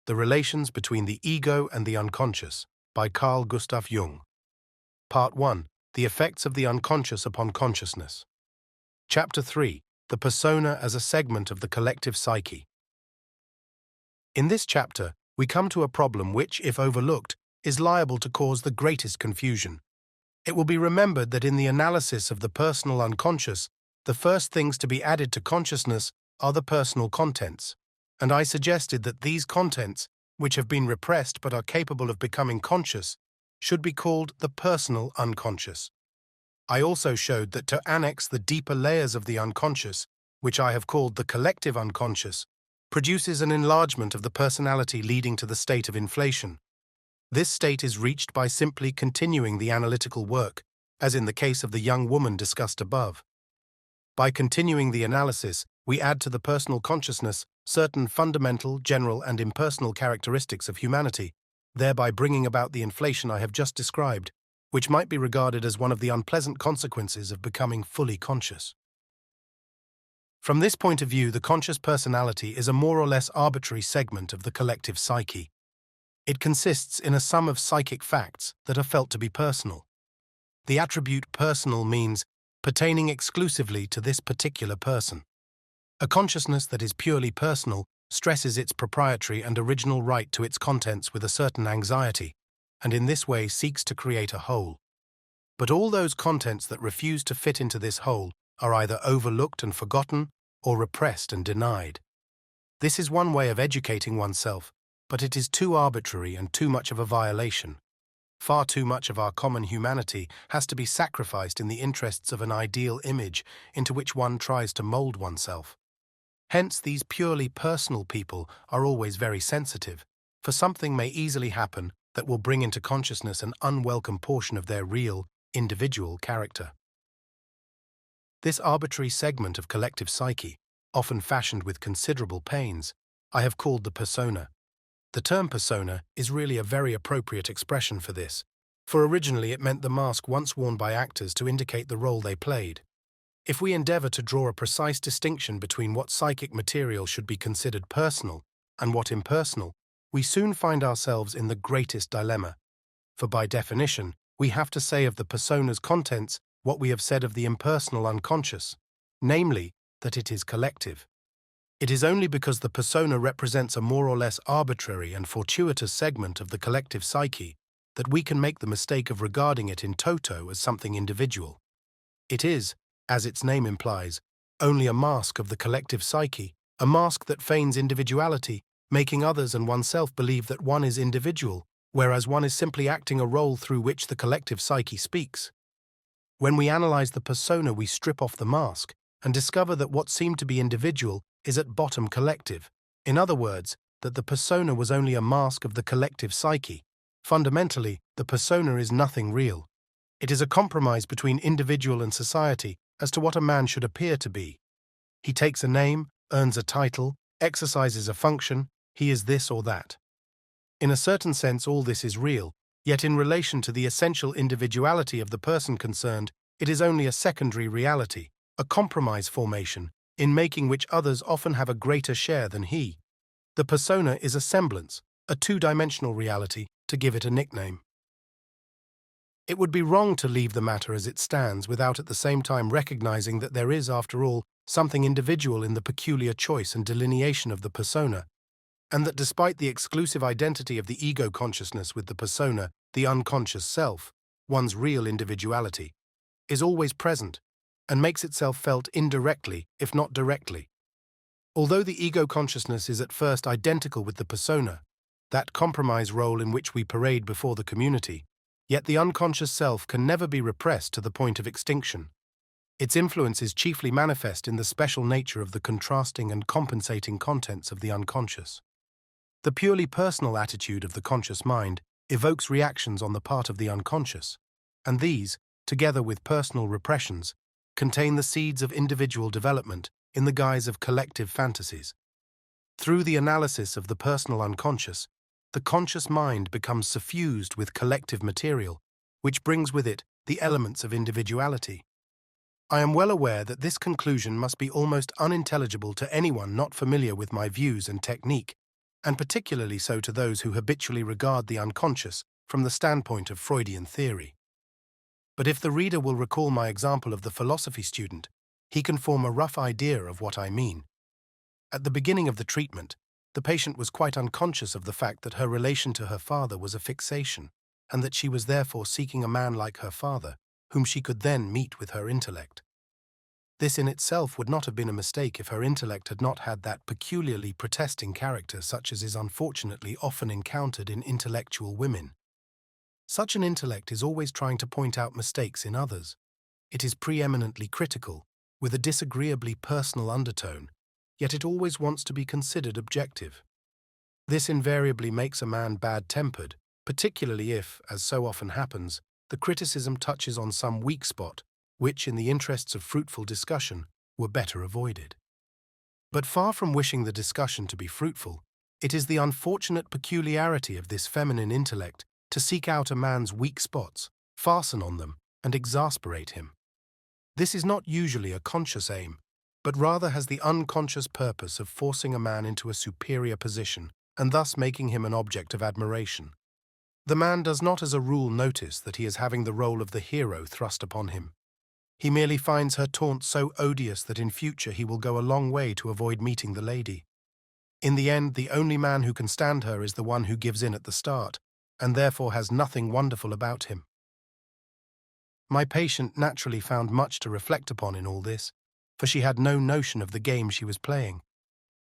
The Relations Between the Ego and the Unconscious by Carl Gustav Jung. Part 1. The Effects of the Unconscious upon Consciousness. Chapter 3. The Persona as a Segment of the Collective Psyche. In this chapter, we come to a problem which, if overlooked, is liable to cause the greatest confusion. It will be remembered that in the analysis of the personal unconscious, the first things to be added to consciousness are the personal contents, and I suggested that these contents, which have been repressed but are capable of becoming conscious, should be called the personal unconscious. I also showed that to annex the deeper layers of the unconscious, which I have called the collective unconscious, produces an enlargement of the personality leading to the state of inflation. This state is reached by simply continuing the analytical work, as in the case of the young woman discussed above. By continuing the analysis, we add to the personal consciousness certain fundamental, general, and impersonal characteristics of humanity, thereby bringing about the inflation I have just described, which might be regarded as one of the unpleasant consequences of becoming fully conscious. From this point of view, the conscious personality is a more or less arbitrary segment of the collective psyche. It consists in a sum of psychic facts that are felt to be personal. The attribute personal means pertaining exclusively to this particular person. A consciousness that is purely personal stresses its proprietary and original right to its contents with a certain anxiety, and in this way seeks to create a whole. But all those contents that refuse to fit into this whole are either overlooked and forgotten or repressed and denied. This is one way of educating oneself, but it is too arbitrary and too much of a violation. Far too much of our common humanity has to be sacrificed in the interests of an ideal image into which one tries to mold oneself. Hence, these purely personal people are always very sensitive, for something may easily happen that will bring into consciousness an unwelcome portion of their real, individual character. This arbitrary segment of collective psyche, often fashioned with considerable pains, I have called the persona. The term persona is really a very appropriate expression for this, for originally it meant the mask once worn by actors to indicate the role they played. If we endeavor to draw a precise distinction between what psychic material should be considered personal and what impersonal, we soon find ourselves in the greatest dilemma, for by definition, we have to say of the persona's contents what we have said of the impersonal unconscious, namely, that it is collective. It is only because the persona represents a more or less arbitrary and fortuitous segment of the collective psyche that we can make the mistake of regarding it in toto as something individual. It is, as its name implies, only a mask of the collective psyche, a mask that feigns individuality, making others and oneself believe that one is individual, whereas one is simply acting a role through which the collective psyche speaks. When we analyze the persona, we strip off the mask and discover that what seemed to be individual is at bottom collective. In other words, that the persona was only a mask of the collective psyche. Fundamentally, the persona is nothing real. It is a compromise between individual and society as to what a man should appear to be. He takes a name, earns a title, exercises a function, he is this or that. In a certain sense, all this is real, yet in relation to the essential individuality of the person concerned, it is only a secondary reality, a compromise formation, in making which others often have a greater share than he. The persona is a semblance, a two-dimensional reality, to give it a nickname. It would be wrong to leave the matter as it stands without at the same time recognizing that there is, after all, something individual in the peculiar choice and delineation of the persona, and that despite the exclusive identity of the ego consciousness with the persona, the unconscious self, one's real individuality, is always present, and makes itself felt indirectly, if not directly. Although the ego consciousness is at first identical with the persona, that compromise role in which we parade before the community, yet the unconscious self can never be repressed to the point of extinction. Its influence is chiefly manifest in the special nature of the contrasting and compensating contents of the unconscious. The purely personal attitude of the conscious mind evokes reactions on the part of the unconscious, and these, together with personal repressions, contain the seeds of individual development in the guise of collective fantasies. Through the analysis of the personal unconscious, the conscious mind becomes suffused with collective material, which brings with it the elements of individuality. I am well aware that this conclusion must be almost unintelligible to anyone not familiar with my views and technique, and particularly so to those who habitually regard the unconscious from the standpoint of Freudian theory. But if the reader will recall my example of the philosophy student, he can form a rough idea of what I mean. At the beginning of the treatment, the patient was quite unconscious of the fact that her relation to her father was a fixation, and that she was therefore seeking a man like her father, whom she could then meet with her intellect. This in itself would not have been a mistake if her intellect had not had that peculiarly protesting character such as is unfortunately often encountered in intellectual women. Such an intellect is always trying to point out mistakes in others. It is preeminently critical, with a disagreeably personal undertone, yet it always wants to be considered objective. This invariably makes a man bad-tempered, particularly if, as so often happens, the criticism touches on some weak spot, which, in the interests of fruitful discussion, were better avoided. But far from wishing the discussion to be fruitful, it is the unfortunate peculiarity of this feminine intellect to seek out a man's weak spots, fasten on them, and exasperate him. This is not usually a conscious aim, but rather has the unconscious purpose of forcing a man into a superior position and thus making him an object of admiration. The man does not as a rule notice that he is having the role of the hero thrust upon him. He merely finds her taunt so odious that in future he will go a long way to avoid meeting the lady. In the end, the only man who can stand her is the one who gives in at the start, and therefore has nothing wonderful about him. My patient naturally found much to reflect upon in all this, for she had no notion of the game she was playing.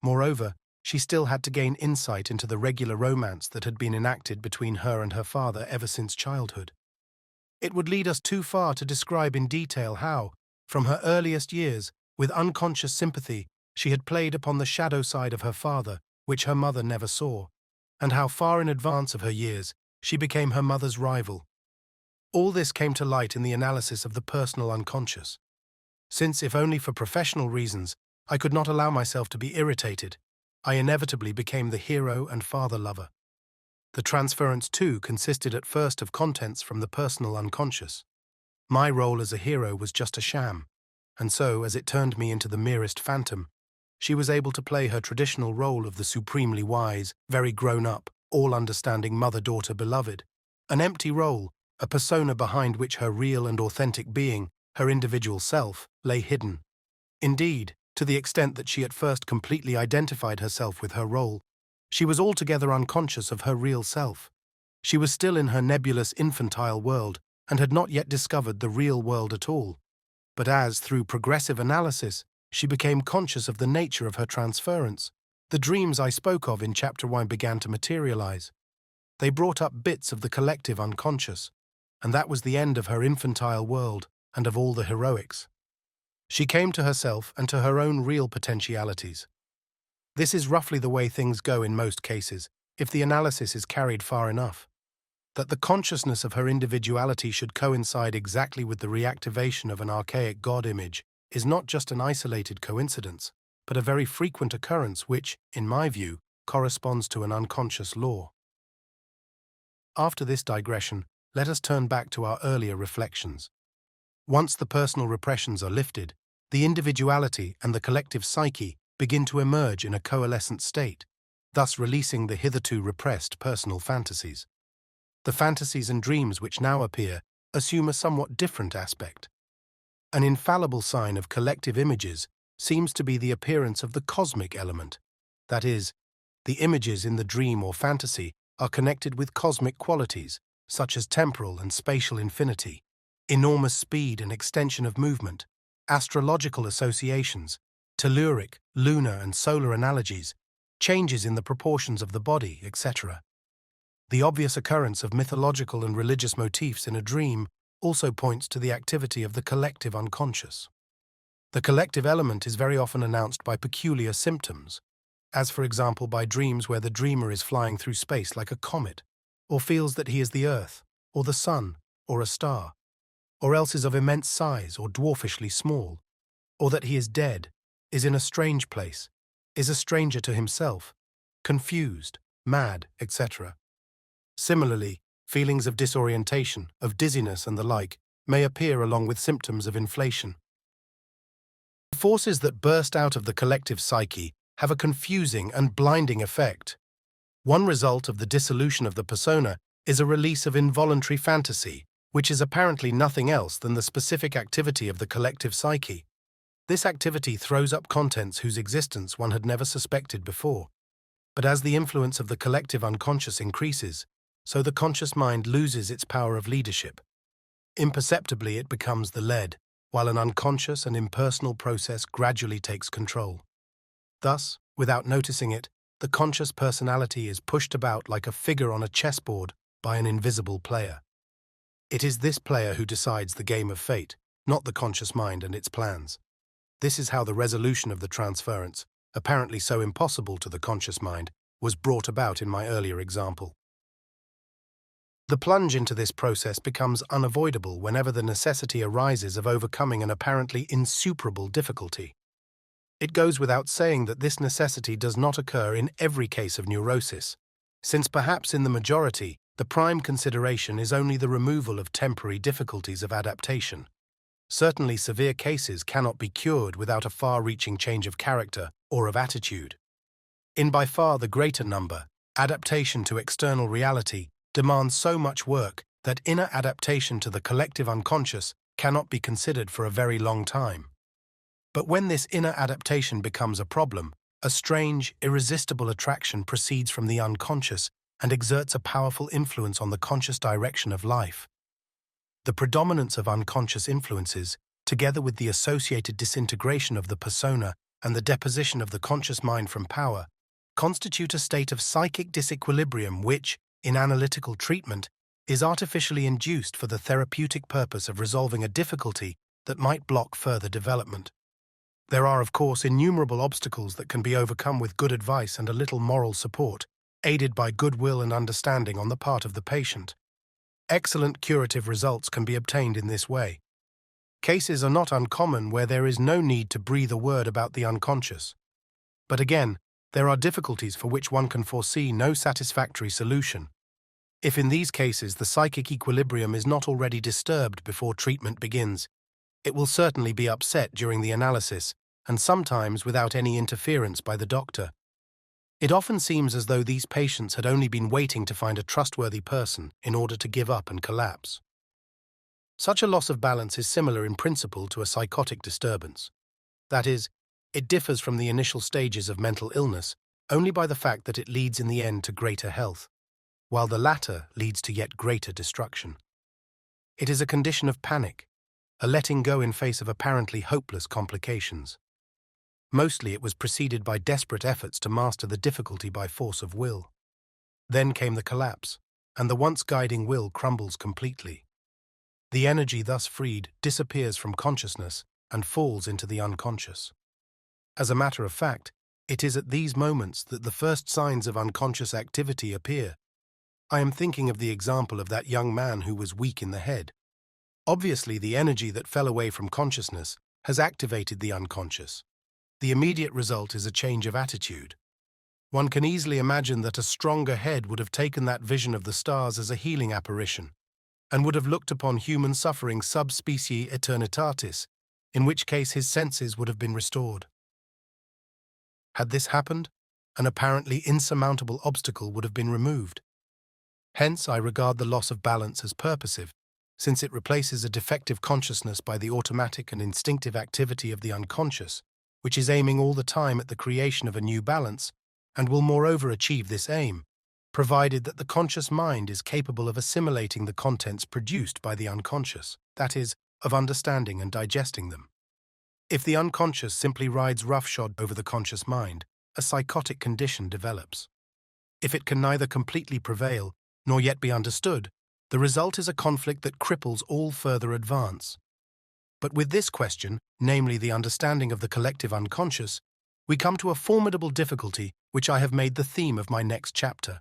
Moreover, she still had to gain insight into the regular romance that had been enacted between her and her father ever since childhood. It would lead us too far to describe in detail how, from her earliest years, with unconscious sympathy, she had played upon the shadow side of her father, which her mother never saw, and how far in advance of her years she became her mother's rival. All this came to light in the analysis of the personal unconscious. Since, if only for professional reasons, I could not allow myself to be irritated, I inevitably became the hero and father-lover. The transference, too, consisted at first of contents from the personal unconscious. My role as a hero was just a sham, and so, as it turned me into the merest phantom, she was able to play her traditional role of the supremely wise, very grown-up, all-understanding mother-daughter beloved, an empty role, a persona behind which her real and authentic being, her individual self, lay hidden. Indeed, to the extent that she at first completely identified herself with her role, she was altogether unconscious of her real self. She was still in her nebulous infantile world and had not yet discovered the real world at all. But as, through progressive analysis, she became conscious of the nature of her transference, the dreams I spoke of in Chapter 1 began to materialize. They brought up bits of the collective unconscious, and that was the end of her infantile world and of all the heroics. She came to herself and to her own real potentialities. This is roughly the way things go in most cases, if the analysis is carried far enough. That the consciousness of her individuality should coincide exactly with the reactivation of an archaic God image is not just an isolated coincidence, but a very frequent occurrence which, in my view, corresponds to an unconscious law. After this digression, let us turn back to our earlier reflections. Once the personal repressions are lifted, the individuality and the collective psyche begin to emerge in a coalescent state, thus releasing the hitherto repressed personal fantasies. The fantasies and dreams which now appear assume a somewhat different aspect. An infallible sign of collective images seems to be the appearance of the cosmic element. That is, the images in the dream or fantasy are connected with cosmic qualities, such as temporal and spatial infinity, enormous speed and extension of movement, astrological associations, telluric, lunar and solar analogies, changes in the proportions of the body, etc. The obvious occurrence of mythological and religious motifs in a dream also points to the activity of the collective unconscious. The collective element is very often announced by peculiar symptoms, as for example by dreams where the dreamer is flying through space like a comet, or feels that he is the Earth, or the Sun, or a star, or else is of immense size or dwarfishly small, or that he is dead, is in a strange place, is a stranger to himself, confused, mad, etc. Similarly, feelings of disorientation, of dizziness and the like may appear along with symptoms of inflation. The forces that burst out of the collective psyche have a confusing and blinding effect. One result of the dissolution of the persona is a release of involuntary fantasy, which is apparently nothing else than the specific activity of the collective psyche. This activity throws up contents whose existence one had never suspected before. But as the influence of the collective unconscious increases, so the conscious mind loses its power of leadership. Imperceptibly it becomes the lead, while an unconscious and impersonal process gradually takes control. Thus, without noticing it, the conscious personality is pushed about like a figure on a chessboard by an invisible player. It is this player who decides the game of fate, not the conscious mind and its plans. This is how the resolution of the transference, apparently so impossible to the conscious mind, was brought about in my earlier example. The plunge into this process becomes unavoidable whenever the necessity arises of overcoming an apparently insuperable difficulty. It goes without saying that this necessity does not occur in every case of neurosis, since perhaps in the majority, the prime consideration is only the removal of temporary difficulties of adaptation. Certainly severe cases cannot be cured without a far-reaching change of character or of attitude. In by far the greater number, adaptation to external reality demands so much work that inner adaptation to the collective unconscious cannot be considered for a very long time. But when this inner adaptation becomes a problem, a strange, irresistible attraction proceeds from the unconscious and exerts a powerful influence on the conscious direction of life. The predominance of unconscious influences, together with the associated disintegration of the persona and the deposition of the conscious mind from power, constitute a state of psychic disequilibrium which, in analytical treatment, is artificially induced for the therapeutic purpose of resolving a difficulty that might block further development. There are, of course, innumerable obstacles that can be overcome with good advice and a little moral support, aided by goodwill and understanding on the part of the patient. Excellent curative results can be obtained in this way. Cases are not uncommon where there is no need to breathe a word about the unconscious. But again, there are difficulties for which one can foresee no satisfactory solution. If in these cases the psychic equilibrium is not already disturbed before treatment begins, it will certainly be upset during the analysis, and sometimes without any interference by the doctor. It often seems as though these patients had only been waiting to find a trustworthy person in order to give up and collapse. Such a loss of balance is similar in principle to a psychotic disturbance. That is, it differs from the initial stages of mental illness only by the fact that it leads in the end to greater health, while the latter leads to yet greater destruction. It is a condition of panic, a letting go in face of apparently hopeless complications. Mostly it was preceded by desperate efforts to master the difficulty by force of will. Then came the collapse, and the once guiding will crumbles completely. The energy thus freed disappears from consciousness and falls into the unconscious. As a matter of fact, it is at these moments that the first signs of unconscious activity appear. I am thinking of the example of that young man who was weak in the head. Obviously, the energy that fell away from consciousness has activated the unconscious. The immediate result is a change of attitude. One can easily imagine that a stronger head would have taken that vision of the stars as a healing apparition, and would have looked upon human suffering sub specie eternitatis, in which case his senses would have been restored. Had this happened, an apparently insurmountable obstacle would have been removed. Hence, I regard the loss of balance as purposive, since it replaces a defective consciousness by the automatic and instinctive activity of the unconscious, which is aiming all the time at the creation of a new balance, and will moreover achieve this aim, provided that the conscious mind is capable of assimilating the contents produced by the unconscious, that is, of understanding and digesting them. If the unconscious simply rides roughshod over the conscious mind, a psychotic condition develops. If it can neither completely prevail nor yet be understood, the result is a conflict that cripples all further advance. But with this question, namely the understanding of the collective unconscious, we come to a formidable difficulty which I have made the theme of my next chapter.